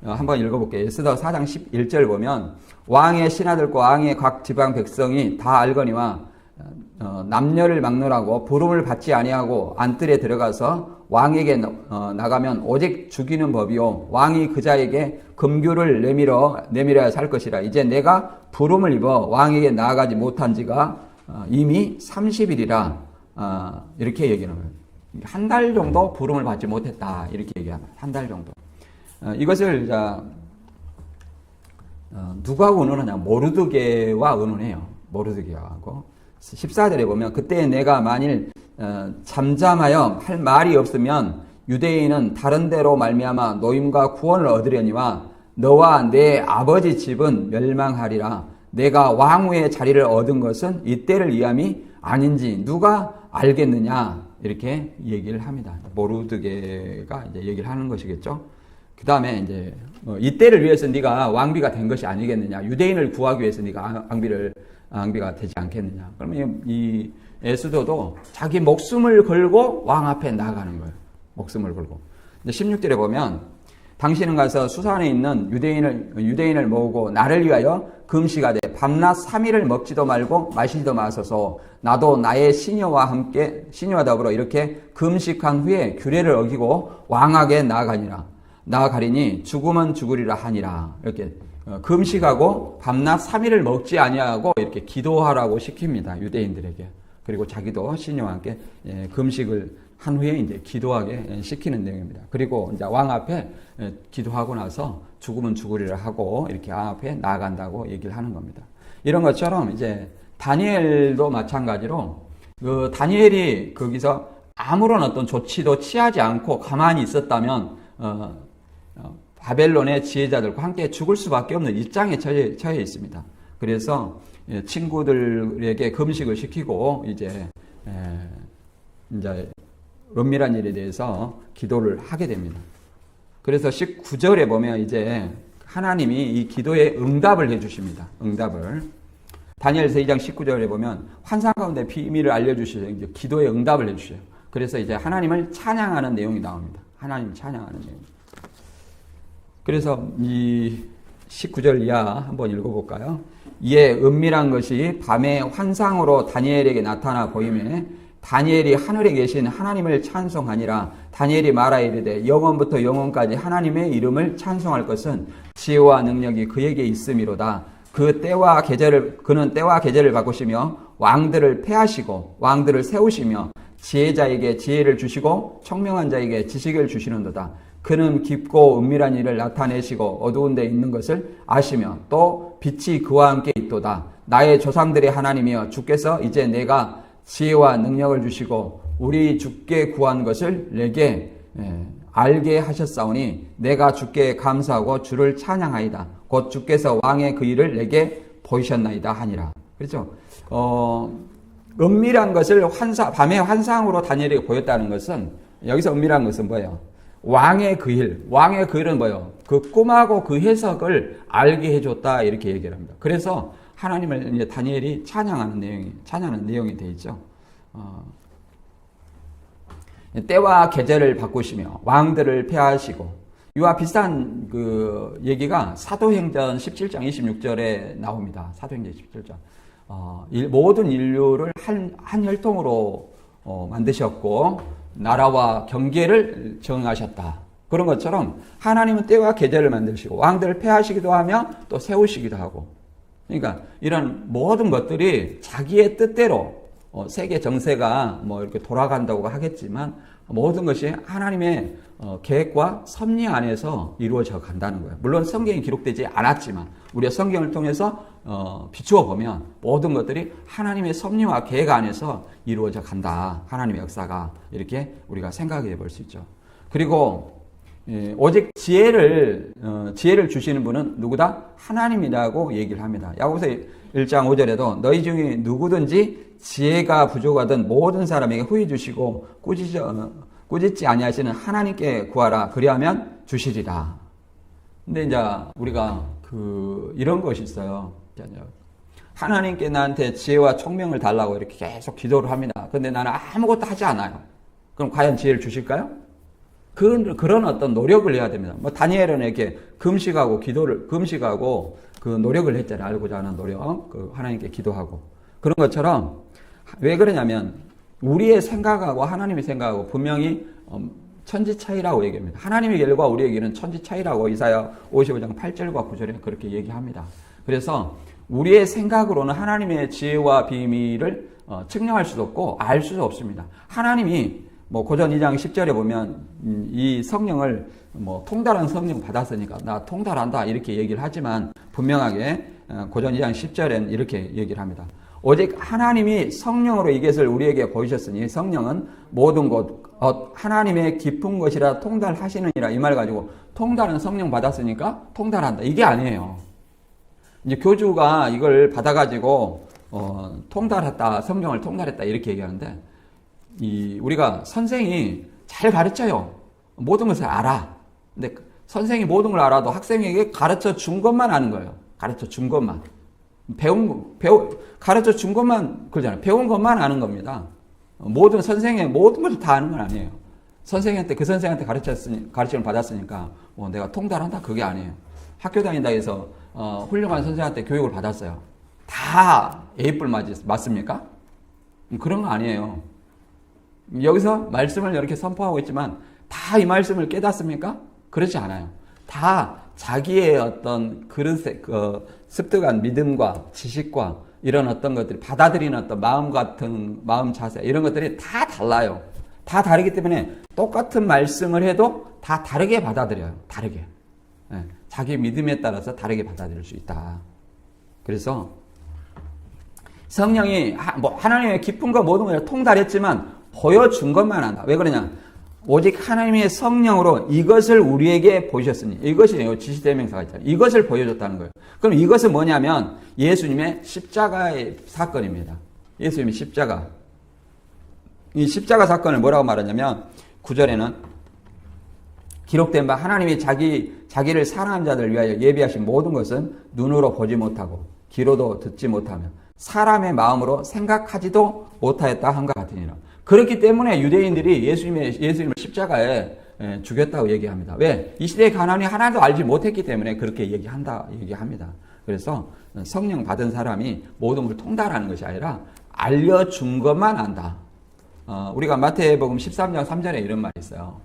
한번 읽어볼게요. 에스더 4장 11절 보면 왕의 신하들과 왕의 각 지방 백성이 다 알거니와 남녀를 막론하고 부름을 받지 아니하고 안뜰에 들어가서 왕에게 나가면 오직 죽이는 법이요 왕이 그 자에게 금규를 내밀어야 살 것이라. 이제 내가 부름을 입어 왕에게 나아가지 못한 지가 이미 30일이라 이렇게 얘기하는 거예요. 한 달 정도 부름을 받지 못했다, 이렇게 얘기합니다. 한 달 정도. 이것을 누가 의논하냐? 모르드게와 의논해요. 모르드게하고 14절에 보면 그때 내가 만일 잠잠하여 할 말이 없으면 유대인은 다른 데로 말미암아 노임과 구원을 얻으려니와 너와 내 아버지 집은 멸망하리라. 내가 왕후의 자리를 얻은 것은 이때를 위함이 아닌지 누가 알겠느냐, 이렇게 얘기를 합니다. 모르드게가 이제 얘기를 하는 것이겠죠. 그 다음에 이제 이때를 위해서 네가 왕비가 된 것이 아니겠느냐, 유대인을 구하기 위해서 네가 왕비가 되지 않겠느냐. 그러면 이 에스더도 자기 목숨을 걸고 왕 앞에 나가는 거예요. 목숨을 걸고. 근데 16절에 보면 당신은 가서 수산에 있는 유대인을 모으고 나를 위하여 금식하되 밤낮 3일을 먹지도 말고 마시지도 마소서. 나도 나의 시녀와 더불어 이렇게 금식한 후에 규례를 어기고 왕에게 나아가리니 죽으면 죽으리라 하니라. 이렇게 금식하고 밤낮 3일을 먹지 아니하고 이렇게 기도하라고 시킵니다. 유대인들에게. 그리고 자기도 시녀와 함께 금식을 한 후에 이제 기도하게 시키는 내용입니다. 그리고 이제 왕 앞에 기도하고 나서 죽으면 죽으리라 하고 이렇게 왕 앞에 나아간다고 얘기를 하는 겁니다. 이런 것처럼 이제 다니엘도 마찬가지로 다니엘이 거기서 아무런 어떤 조치도 취하지 않고 가만히 있었다면 바벨론의 지혜자들과 함께 죽을 수밖에 없는 입장에 처해 있습니다. 그래서 친구들에게 금식을 시키고 이제 은밀한 일에 대해서 기도를 하게 됩니다. 그래서 19절에 보면 이제 하나님이 이 기도에 응답을 해주십니다. 응답을. 다니엘서 2장 19절에 보면 환상 가운데 비밀을 알려주시죠. 이제 기도에 응답을 해주셔요. 그래서 이제 하나님을 찬양하는 내용이 나옵니다. 하나님을 찬양하는 내용. 그래서 이 19절 이하 한번 읽어볼까요? 이에 은밀한 것이 밤에 환상으로 다니엘에게 나타나 보이매 다니엘이 하늘에 계신 하나님을 찬송하니라. 다니엘이 말하 이르되 영원부터 영원까지 하나님의 이름을 찬송할 것은 지혜와 능력이 그에게 있음이로다. 그는 때와 계절을 바꾸시며 왕들을 패하시고 왕들을 세우시며 지혜자에게 지혜를 주시고 청명한 자에게 지식을 주시는도다. 그는 깊고 은밀한 일을 나타내시고 어두운 데 있는 것을 아시며 또 빛이 그와 함께 있도다. 나의 조상들의 하나님이여 주께서 이제 내가 지혜와 능력을 주시고 우리 주께 구한 것을 내게 알게 하셨사오니 내가 주께 감사하고 주를 찬양하이다. 곧 주께서 왕의 그 일을 내게 보이셨나이다 하니라. 그렇죠? 은밀한 것을 밤의 환상으로 다니엘에게 보였다는 것은, 여기서 은밀한 것은 뭐예요? 왕의 그 일은 뭐예요? 그 꿈하고 그 해석을 알게 해줬다, 이렇게 얘기를 합니다. 그래서 하나님을 이제 다니엘이 찬양하는 내용이 되어 있죠. 때와 계절을 바꾸시며 왕들을 패하시고, 이와 비슷한 그 얘기가 사도행전 17장 26절에 나옵니다. 사도행전 17장. 모든 인류를 한 혈통으로 만드셨고 나라와 경계를 정하셨다. 그런 것처럼 하나님은 때와 계절을 만드시고 왕들을 폐하시기도 하며 또 세우시기도 하고, 그러니까 이런 모든 것들이 자기의 뜻대로 세계 정세가 뭐 이렇게 돌아간다고 하겠지만 모든 것이 하나님의 계획과 섭리 안에서 이루어져 간다는 거예요. 물론 성경이 기록되지 않았지만 우리가 성경을 통해서 비추어 보면 모든 것들이 하나님의 섭리와 계획 안에서 이루어져 간다. 하나님의 역사가 이렇게 우리가 생각해 볼 수 있죠. 그리고 오직 지혜를 주시는 분은 누구다? 하나님이라고 얘기를 합니다. 야고보서 1장 5절에도 너희 중에 누구든지 지혜가 부족하던 모든 사람에게 후히 주시고 꾸짖지 아니하시는 하나님께 구하라. 그리하면 주시리라. 근데 이제 우리가 이런 것이 있어요. 하나님께 나한테 지혜와 총명을 달라고 이렇게 계속 기도를 합니다. 근데 나는 아무것도 하지 않아요. 그럼 과연 지혜를 주실까요? 그런 어떤 노력을 해야 됩니다. 뭐 다니엘은 이렇게 금식하고 그 노력을 했잖아요. 알고자 하는 노력, 하나님께 기도하고. 그런 것처럼 왜 그러냐면 우리의 생각하고 하나님의 생각하고 분명히 천지 차이라고 얘기합니다. 하나님의 길과 우리의 길은 천지 차이라고 이사야 55장 8절과 9절에 그렇게 얘기합니다. 그래서 우리의 생각으로는 하나님의 지혜와 비밀을 측량할 수도 없고 알 수도 없습니다. 하나님이 뭐 고전 2장 10절에 보면 이 성령을 뭐 통달한 성령 받았으니까 나 통달한다 이렇게 얘기를 하지만 분명하게 고전 2장 10절엔 이렇게 얘기를 합니다. 오직 하나님이 성령으로 이 것을 우리에게 보이셨으니 성령은 모든 것 하나님의 깊은 것이라 통달하시느니라. 이 말 가지고 통달은 성령 받았으니까 통달한다 이게 아니에요. 이제 교주가 이걸 받아가지고 통달했다, 성령을 통달했다 이렇게 얘기하는데 우리가 선생이 잘 가르쳐요. 모든 것을 알아. 근데 선생이 모든 걸 알아도 학생에게 가르쳐 준 것만 아는 거예요. 가르쳐 준 것만. 가르쳐 준 것만, 그러잖아요. 배운 것만 아는 겁니다. 선생의 모든 것을 다 아는 건 아니에요. 그 선생한테 가르침을 받았으니까, 내가 통달한다? 그게 아니에요. 학교 다닌다 해서, 훌륭한 선생한테 교육을 받았어요. 다 A뿔 맞습니까? 그런 거 아니에요. 여기서 말씀을 이렇게 선포하고 있지만, 다 이 말씀을 깨닫습니까? 그렇지 않아요. 다 자기의 어떤 습득한 믿음과 지식과 이런 어떤 것들이 받아들이는 어떤 마음 자세 이런 것들이 다 달라요. 다 다르기 때문에 똑같은 말씀을 해도 다 다르게 받아들여요. 다르게. 네. 자기 믿음에 따라서 다르게 받아들일 수 있다. 그래서 성령이 하나님의 깊은 거 모든 걸 통달했지만 보여준 것만 한다. 왜 그러냐? 오직 하나님의 성령으로 이것을 우리에게 보이셨으니 이것이에요. 지시대명사가 있잖아요. 이것을 보여줬다는 거예요. 그럼 이것은 뭐냐면 예수님의 십자가의 사건입니다. 예수님의 십자가. 이 십자가 사건을 뭐라고 말하냐면 9절에는 기록된 바 하나님이 자기를 사랑하는 자들을 위하여 예비하신 모든 것은 눈으로 보지 못하고 귀로도 듣지 못하며 사람의 마음으로 생각하지도 못하였다 함과 같으니라. 그렇기 때문에 유대인들이 예수님을 십자가에 죽였다고 얘기합니다. 왜? 이 시대의 가난이 하나도 알지 못했기 때문에 그렇게 얘기합니다. 그래서 성령 받은 사람이 모든 걸 통달하는 것이 아니라 알려준 것만 안다. 우리가 마태복음 13장 3절에 이런 말이 있어요.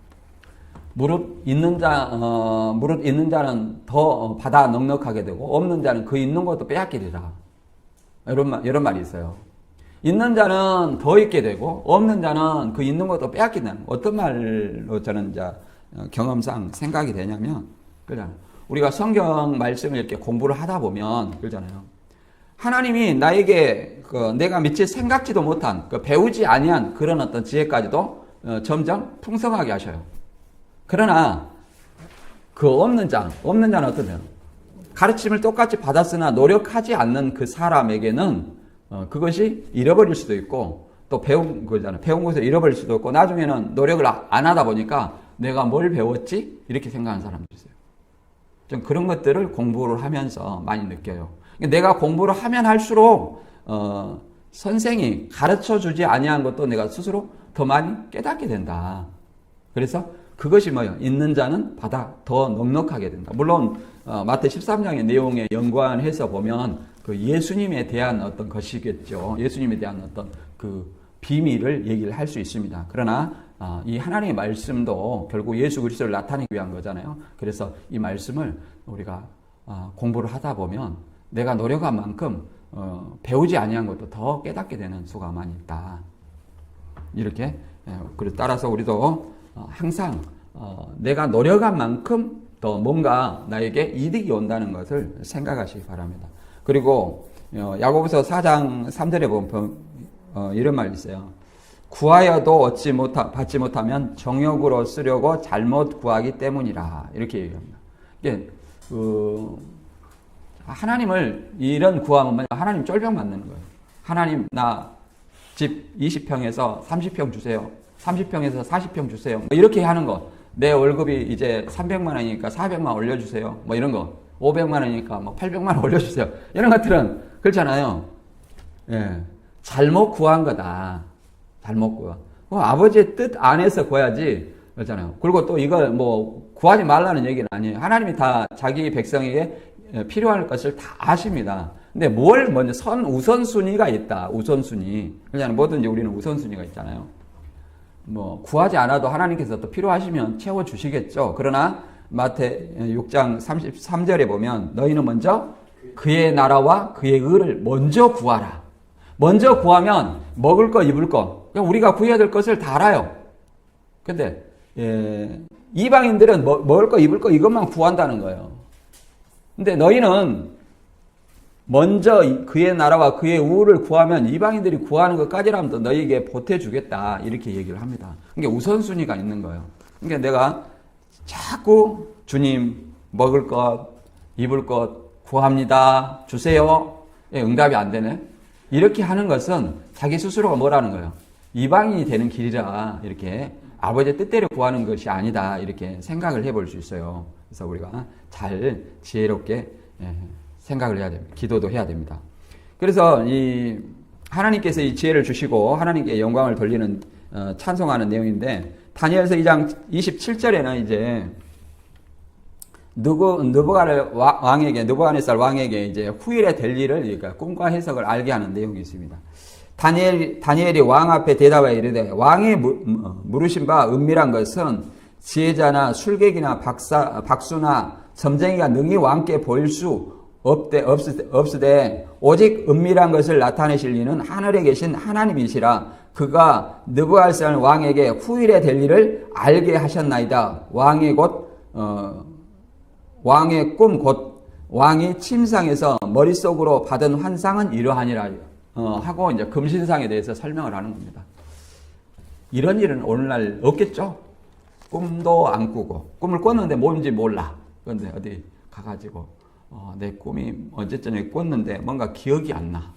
무릇 있는 자는 더 받아 넉넉하게 되고 없는 자는 그 있는 것도 빼앗기리라. 이런 말이 있어요. 있는 자는 더 있게 되고 없는 자는 그 있는 것도 빼앗긴다는 어떤 말로 저는 이제 경험상 생각이 되냐면 그러잖아요. 우리가 성경 말씀을 이렇게 공부를 하다 보면 그러잖아요. 하나님이 나에게 내가 미처 생각지도 못한 배우지 아니한 그런 어떤 지혜까지도 점점 풍성하게 하셔요. 그러나 없는 자는 어떠세요? 가르침을 똑같이 받았으나 노력하지 않는 그 사람에게는 그것이 잃어버릴 수도 있고 또 배운 것을 잃어버릴 수도 있고 나중에는 노력을 안 하다 보니까 내가 뭘 배웠지? 이렇게 생각하는 사람도 있어요. 좀 그런 것들을 공부를 하면서 많이 느껴요. 내가 공부를 하면 할수록 선생이 가르쳐주지 아니한 것도 내가 스스로 더 많이 깨닫게 된다. 그래서 그것이 뭐예요? 있는 자는 받아 더 넉넉하게 된다. 물론 마태 13장의 내용에 연관해서 보면 그 예수님에 대한 어떤 것이겠죠. 예수님에 대한 어떤 그 비밀을 얘기를 할 수 있습니다. 그러나 이 하나님의 말씀도 결국 예수 그리스도를 나타내기 위한 거잖아요. 그래서 이 말씀을 우리가 공부를 하다 보면 내가 노력한 만큼 배우지 아니한 것도 더 깨닫게 되는 수가 많이 있다. 이렇게 따라서 우리도 항상 내가 노력한 만큼 더 뭔가 나에게 이득이 온다는 것을 생각하시기 바랍니다. 그리고 야고보서 4장 3절에 보면 이런 말이 있어요. 구하여도 받지 못하면 정욕으로 쓰려고 잘못 구하기 때문이라. 이렇게 얘기합니다. 이게 하나님을 이런 구하면 하나님 쫄병 맞는 거예요. 하나님 나 집 20평에서 30평 주세요. 30평에서 40평 주세요. 이렇게 하는 거. 내 월급이 이제 300만 원이니까 400만 올려주세요. 뭐 이런 거. 500만 원이니까 뭐 800만 원 올려주세요. 이런 것들은 그렇잖아요. 예. 잘못 구한 거다. 잘못 구하. 아버지의 뜻 안에서 구해야지. 그렇잖아요. 그리고 또 이걸 뭐 구하지 말라는 얘기는 아니에요. 하나님이 다 자기 백성에게 필요할 것을 다 아십니다. 근데 뭘 먼저 우선순위가 있다. 우선순위. 그냥 뭐든지 우리는 우선순위가 있잖아요. 뭐 구하지 않아도 하나님께서 또 필요하시면 채워주시겠죠. 그러나 마태 6장 33절에 보면 너희는 먼저 그의 나라와 그의 의를 먼저 구하라. 먼저 구하면 먹을 거 입을 거 우리가 구해야 될 것을 다 알아요. 근데 이방인들은 먹을 거 입을 거 이것만 구한다는 거예요. 근데 너희는 먼저 그의 나라와 그의 우를 구하면 이방인들이 구하는 것까지라도 너희에게 보태주겠다. 이렇게 얘기를 합니다. 그러니까 우선순위가 있는 거예요. 그러니까 내가 자꾸 주님 먹을 것, 입을 것 구합니다. 주세요. 응답이 안 되네. 이렇게 하는 것은 자기 스스로가 뭐라는 거예요. 이방인이 되는 길이라 이렇게 아버지의 뜻대로 구하는 것이 아니다. 이렇게 생각을 해볼 수 있어요. 그래서 우리가 잘 지혜롭게 생각을 해야 됩니다. 기도도 해야 됩니다. 그래서 이 하나님께서 이 지혜를 주시고 하나님께 영광을 돌리는 찬송하는 내용인데 다니엘서 2장 27절에는 이제 느부갓네살 왕에게 이제 후일에 될 일을 그러니까 꿈과 해석을 알게 하는 내용이 있습니다. 다니엘이 왕 앞에 대답하여 이르되 왕이 물으신 바 은밀한 것은 지혜자나 술객이나 박수나 점쟁이가 능히 왕께 보일 수 없으되 오직 은밀한 것을 나타내실 이는 하늘에 계신 하나님이시라. 그가 느부갓네살 왕에게 후일에 될 일을 알게 하셨나이다. 왕의 꿈 곧 왕이 침상에서 머릿속으로 받은 환상은 이러하니라 하고 이제 금신상에 대해서 설명을 하는 겁니다. 이런 일은 오늘날 없겠죠? 꿈도 안 꾸고 꿈을 꿨는데 뭔지 몰라. 그런데 어디 가가지고 내 꿈이 언제 저녁에 꿨는데 뭔가 기억이 안 나.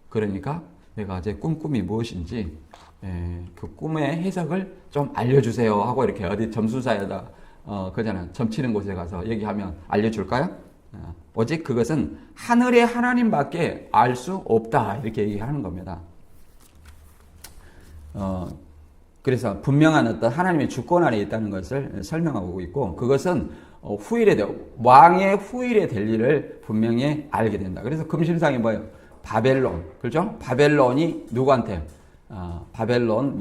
그러니까 내가 어제 꿈이 무엇인지 그 꿈의 해석을 좀 알려주세요 하고 이렇게 어디 점수사에다 그잖아요. 점치는 곳에 가서 얘기하면 알려줄까요? 오직 그것은 하늘의 하나님밖에 알 수 없다. 이렇게 얘기하는 겁니다. 그래서 분명한 어떤 하나님의 주권 안에 있다는 것을 설명하고 있고 그것은 왕의 후일에 될 일을 분명히 알게 된다. 그래서 금신상이 뭐예요? 바벨론. 그렇죠? 바벨론이 누구한테? 바벨론,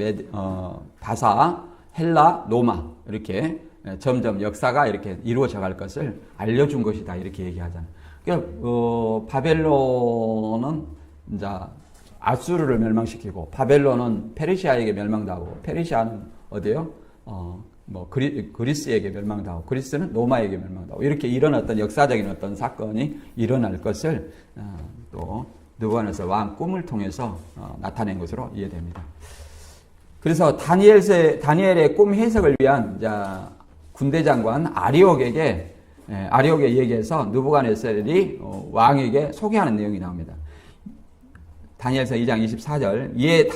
바사, 헬라, 로마. 이렇게 점점 역사가 이렇게 이루어져 갈 것을 알려준 것이다. 이렇게 얘기하잖아요. 그러니까, 바벨론은 이제 아수르를 멸망시키고, 바벨론은 페르시아에게 멸망당하고, 페르시아는 어디요? 그리스에게 멸망당하고 그리스는 로마에게 멸망당하고 이렇게 이런 어떤 역사적인 어떤 사건이 일어날 것을 또 느부갓네살 왕 꿈을 통해서 나타낸 것으로 이해됩니다. 그래서 다니엘의 꿈 해석을 위한 군대 장관 아리옥에게 얘기해서 느부갓네살이 왕에게 소개하는 내용이 나옵니다. 다니엘서 2장 24절 이에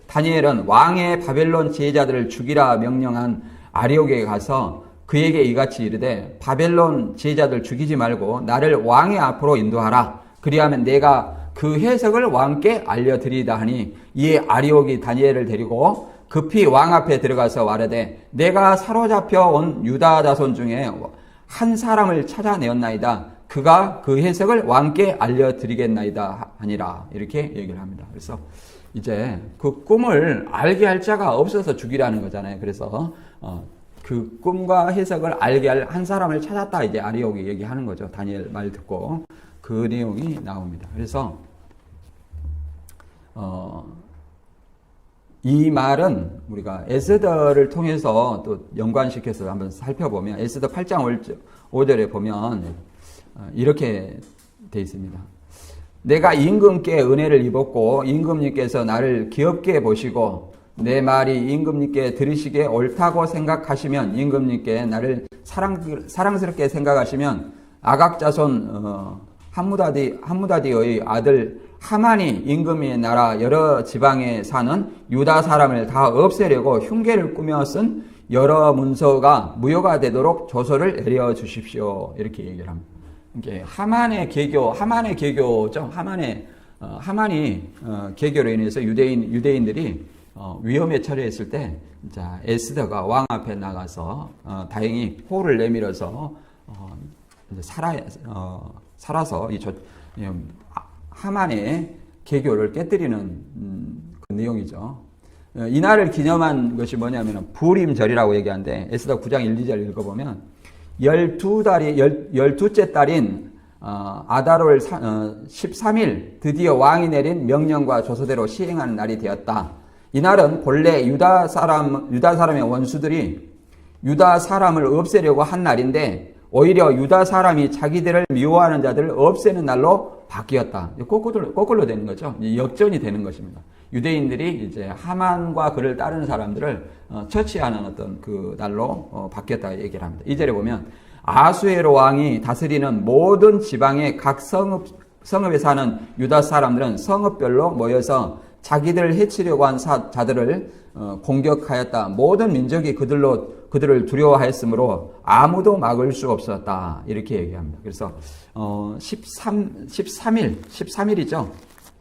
다니엘은 왕의 바벨론 지혜자들을 죽이라 명령한 아리옥에게 가서 그에게 이같이 이르되 바벨론 지혜자들 죽이지 말고 나를 왕의 앞으로 인도하라. 그리하면 내가 그 해석을 왕께 알려드리다 하니 이에 아리옥이 다니엘을 데리고 급히 왕 앞에 들어가서 말하되 내가 사로잡혀 온 유다 자손 중에 한 사람을 찾아내었나이다. 그가 그 해석을 왕께 알려드리겠나이다 하니라. 이렇게 얘기를 합니다. 그래서 이제 그 꿈을 알게 할 자가 없어서 죽이라는 거잖아요. 그래서 그 꿈과 해석을 알게 할 한 사람을 찾았다. 이제 아리옥이 얘기하는 거죠. 다니엘 말 듣고 그 내용이 나옵니다. 그래서 이 말은 우리가 에스더를 통해서 또 연관시켜서 한번 살펴보면 에스더 8장 5절에 보면 이렇게 되어 있습니다. 내가 임금께 은혜를 입었고 임금님께서 나를 귀엽게 보시고 내 말이 임금님께 들으시기에 옳다고 생각하시면 임금님께 나를 사랑스럽게 생각하시면 아각 자손 함무다디의 아들 하만이 임금의 나라 여러 지방에 사는 유다 사람을 다 없애려고 흉계를 꾸며 쓴 여러 문서가 무효가 되도록 조서를 내려 주십시오. 이렇게 얘기를 합니다. 이게 하만의 개교죠. 하만이 개교로 인해서 유대인들이 위험에 처해있을 때, 자, 에스더가 왕 앞에 나가서 다행히 포를 내밀어서 살아서 하만의 개교를 깨뜨리는 그 내용이죠. 이날을 기념한 것이 뭐냐면 부림절이라고 얘기하는데 에스더 9장 1, 2절 읽어보면 12째 달인 아달월 13일 드디어 왕이 내린 명령과 조서대로 시행하는 날이 되었다. 이날은 본래 유다 사람의 원수들이 유다 사람을 없애려고 한 날인데 오히려 유다 사람이 자기들을 미워하는 자들을 없애는 날로 바뀌었다. 거꾸로 되는 거죠. 역전이 되는 것입니다. 유대인들이 이제 하만과 그를 따르는 사람들을 처치하는 어떤 그 날로 바뀌었다 얘기를 합니다. 이 절에 보면 아수에로 왕이 다스리는 모든 지방의 각 성읍에 사는 유다 사람들은 성읍별로 모여서 자기들을 해치려고 한 자들을 공격하였다. 모든 민족이 그들을 두려워하였으므로 아무도 막을 수 없었다. 이렇게 얘기합니다. 그래서 13일이죠.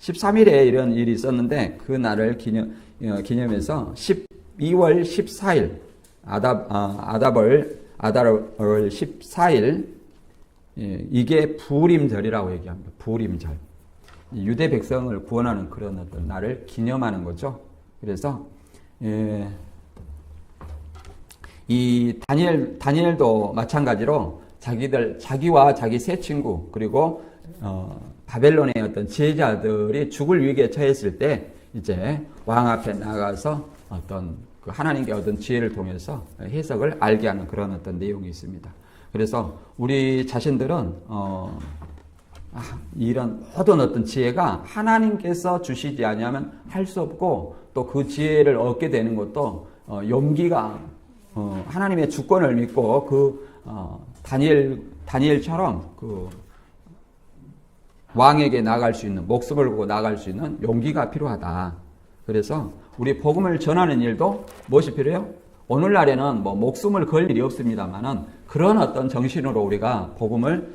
13일에 이런 일이 있었는데 그 날을 기념해서 12월 14일 아달월 14일 이게 부림절이라고 얘기합니다. 부림절. 유대 백성을 구원하는 그런 어떤 날을 기념하는 거죠. 그래서 이 다니엘도 마찬가지로 자기와 자기 세 친구 그리고 바벨론의 어떤 지혜자들이 죽을 위기에 처했을 때 이제 왕 앞에 나가서 어떤 그 하나님께 얻은 지혜를 통해서 해석을 알게 하는 그런 어떤 내용이 있습니다. 그래서 우리 자신들은 이런 모든 어떤 지혜가 하나님께서 주시지 아니하면 할 수 없고 또 그 지혜를 얻게 되는 것도 용기가 하나님의 주권을 믿고 그 다니엘처럼 그 왕에게 나갈 수 있는 목숨을 걸고 나갈 수 있는 용기가 필요하다. 그래서 우리 복음을 전하는 일도 무엇이 필요해요? 오늘날에는 뭐 목숨을 걸 일이 없습니다만은 그런 어떤 정신으로 우리가 복음을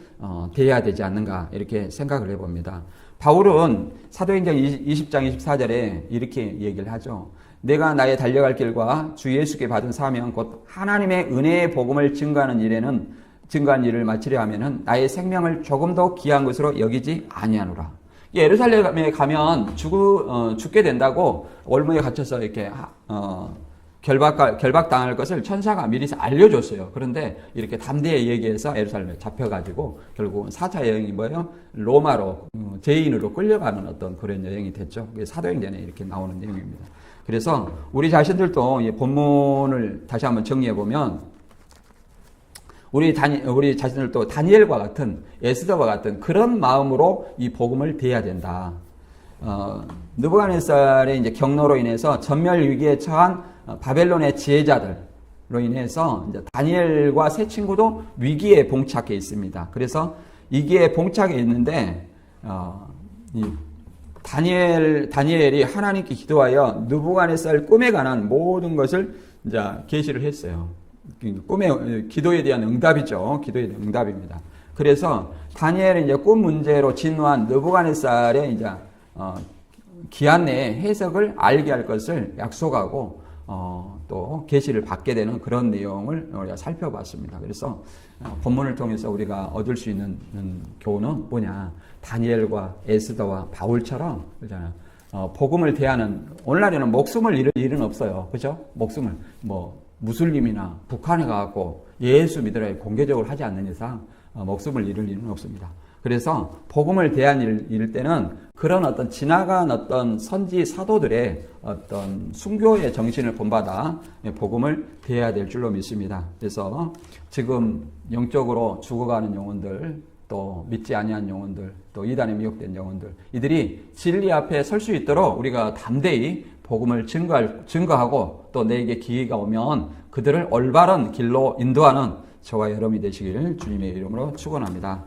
대해야 되지 않는가 이렇게 생각을 해봅니다. 바울은 사도행전 20장 24절에 이렇게 얘기를 하죠. 내가 나의 달려갈 길과 주 예수께 받은 사명 곧 하나님의 은혜의 복음을 증거하는 일을 마치려 하면은 나의 생명을 조금도 귀한 것으로 여기지 아니하노라. 예루살렘에 가면 죽게 된다고 올무에 갇혀서 이렇게 결박당할 것을 천사가 미리 알려줬어요. 그런데 이렇게 담대히 얘기해서 예루살렘에 잡혀가지고 결국은 4차 여행이 뭐예요? 로마로 죄인으로 끌려가는 어떤 그런 여행이 됐죠. 사도행전에 이렇게 나오는 내용입니다. 그래서 우리 자신들도 이 본문을 다시 한번 정리해보면 우리 자신들도 다니엘과 같은 에스더와 같은 그런 마음으로 이 복음을 대해야 된다. 느부갓네살의 이제 경로로 인해서 전멸 위기에 처한 바벨론의 지혜자들로 인해서 이제 다니엘과 세 친구도 위기에 봉착해 있습니다. 그래서 위기에 봉착해 있는데 다니엘이 하나님께 기도하여 느부갓네살 꿈에 관한 모든 것을 이제 계시를 했어요. 기도에 대한 응답이죠. 기도에 대한 응답입니다. 그래서 다니엘이 이제 꿈 문제로 진노한 느부갓네살의 이제 기한 내에 해석을 알게 할 것을 약속하고 또 계시를 받게 되는 그런 내용을 우리가 살펴봤습니다. 그래서 본문을 통해서 우리가 얻을 수 있는 교훈은 뭐냐? 다니엘과 에스더와 바울처럼 그렇잖아요. 복음을 대하는, 오늘날에는 목숨을 잃을 일은 없어요. 그죠? 목숨을, 무슬림이나 북한에 가갖고 예수 믿으라 공개적으로 하지 않는 이상 목숨을 잃을 일은 없습니다. 그래서 복음을 대할 때는 그런 어떤 지나간 어떤 선지 사도들의 어떤 순교의 정신을 본받아 복음을 대해야 될 줄로 믿습니다. 그래서 지금 영적으로 죽어가는 영혼들, 또 믿지 아니한 영혼들, 또 이단에 미혹된 영혼들, 이들이 진리 앞에 설 수 있도록 우리가 담대히 복음을 증거하고 또 내게 기회가 오면 그들을 올바른 길로 인도하는 저와 여러분이 되시기를 주님의 이름으로 축원합니다.